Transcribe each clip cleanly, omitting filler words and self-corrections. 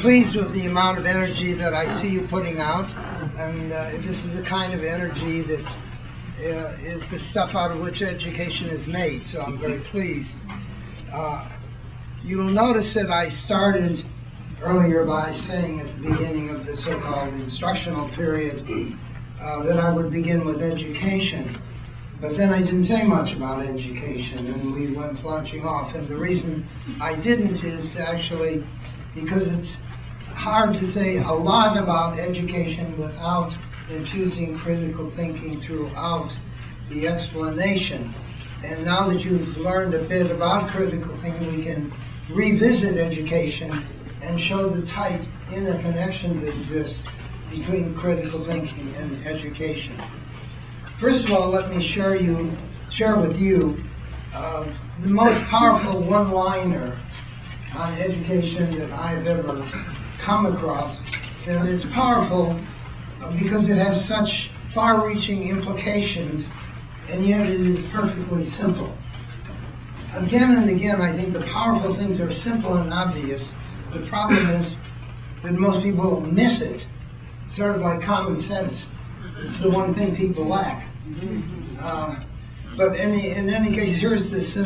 pleased with the amount of energy that I see you putting out, and this is the kind of energy that is the stuff out of which education is made, so I'm very pleased. You will notice that I started earlier by saying at the beginning of the so-called instructional period that I would begin with education. But then I didn't say much about education, and we went launching off. And the reason I didn't is actually because it's hard to say a lot about education without infusing critical thinking throughout the explanation. And now that you've learned a bit about critical thinking, we can revisit education and show the tight interconnection that exists between critical thinking and education. First of all, let me share with you the most powerful one-liner on education that I have ever come across. And it's powerful because it has such far-reaching implications, and yet it is perfectly simple. Again and again, I think the powerful things are simple and obvious. The problem is that most people miss it. Sort of like common sense. It's the one thing people lack. But in any case, here's this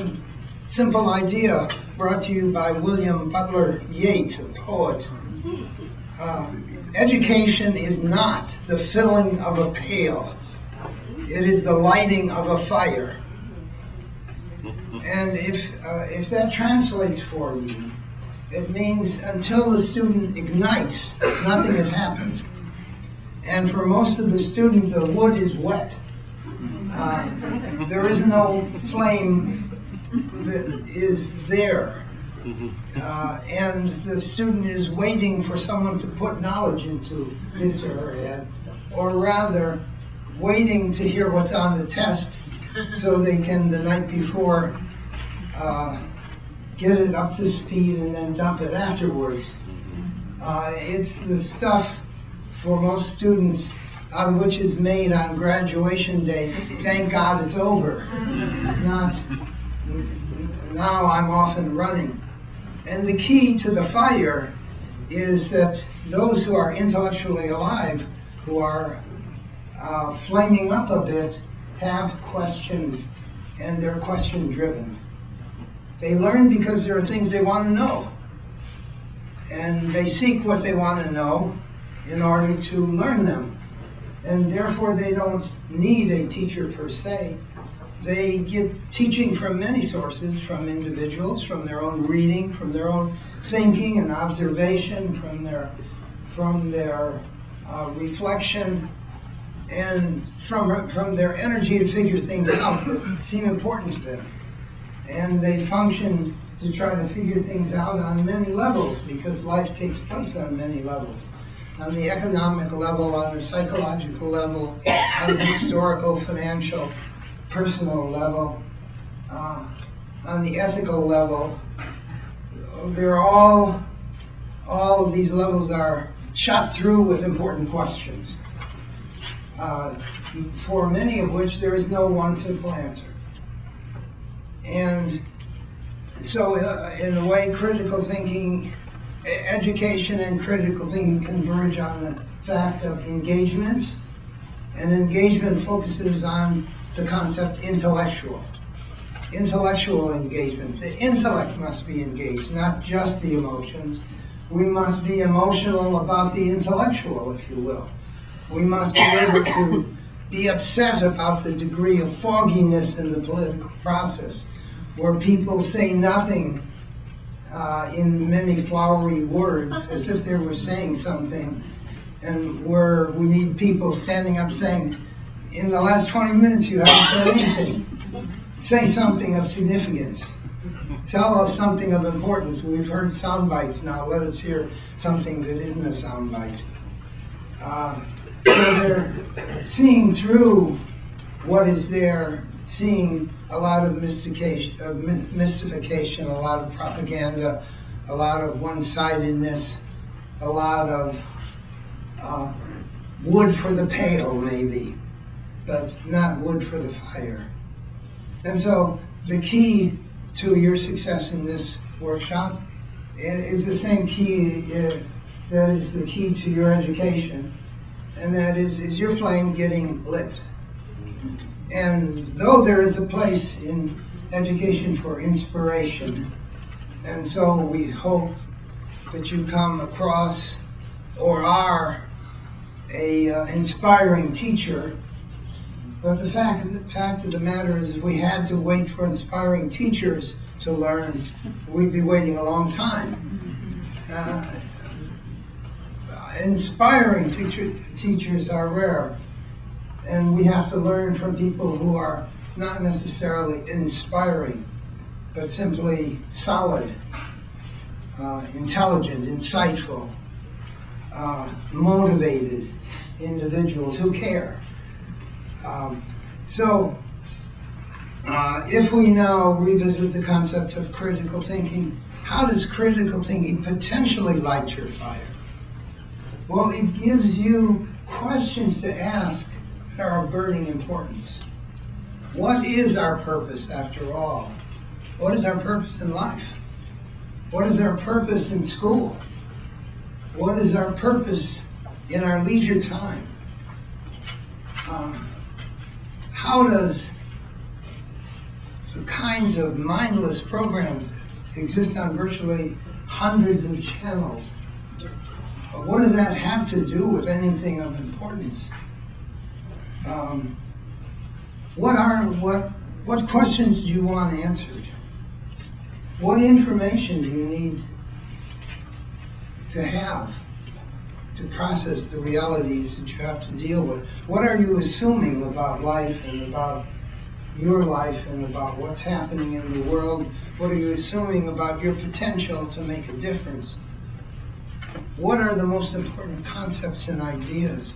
simple idea brought to you by William Butler Yeats, a poet. Education is not the filling of a pail. It is the lighting of a fire. And if that translates for you, it means until the student ignites, nothing has happened. And for most of the student, the wood is wet. There is no flame that is there. And the student is waiting for someone to put knowledge into his or her head, or rather, waiting to hear what's on the test so they can, the night before, get it up to speed and then dump it afterwards. It's the stuff for most students on which is made on graduation day, thank God it's over, not now I'm off and running. And the key to the fire is that those who are intellectually alive, who are flaming up a bit, have questions, and they're question driven. They learn because there are things they want to know, and they seek what they want to know in order to learn them. And therefore they don't need a teacher per se. They get teaching from many sources, from individuals, from their own reading, from their own thinking and observation, from their reflection, and from their energy to figure things out that seem important to them. And they function to try to figure things out on many levels, because life takes place on many levels. On the economic level, on the psychological level, on the historical, financial, personal level, on the ethical level. They're all of these levels are shot through with important questions, for many of which there is no one simple answer. And so in a way, critical thinking, education and critical thinking converge on the fact of engagement, and engagement focuses on the concept intellectual engagement. The intellect must be engaged, not just the emotions. We must be emotional about the intellectual, if you will. We must be able to be upset about the degree of fogginess in the political process, where people say nothing in many flowery words as if they were saying something, and where we need people standing up saying, in the last 20 minutes you haven't said anything. Say something of significance. Tell us something of importance. We've heard sound bites, now let us hear something that isn't a sound bite. So they're seeing through what is there, seeing a lot of mystification, a lot of propaganda, a lot of one-sidedness, a lot of wood for the pail, maybe, but not wood for the fire. And so the key to your success in this workshop is the same key that is the key to your education, and that is your flame getting lit? And though there is a place in education for inspiration, and so we hope that you come across or are a inspiring teacher. But the fact of the matter is, if we had to wait for inspiring teachers to learn, we'd be waiting a long time. Inspiring teachers are rare, and we have to learn from people who are not necessarily inspiring, but simply solid, intelligent, insightful, motivated individuals who care. So if we now revisit the concept of critical thinking, how does critical thinking potentially light your fire? Well, it gives you questions to ask that are of burning importance. What is our purpose, after all? What is our purpose in life? What is our purpose in school? What is our purpose in our leisure time? How does the kinds of mindless programs that exist on virtually hundreds of channels, what does that have to do with anything of importance? What questions do you want answered? What information do you need to have to process the realities that you have to deal with? What are you assuming about life and about your life and about what's happening in the world? What are you assuming about your potential to make a difference? What are the most important concepts and ideas?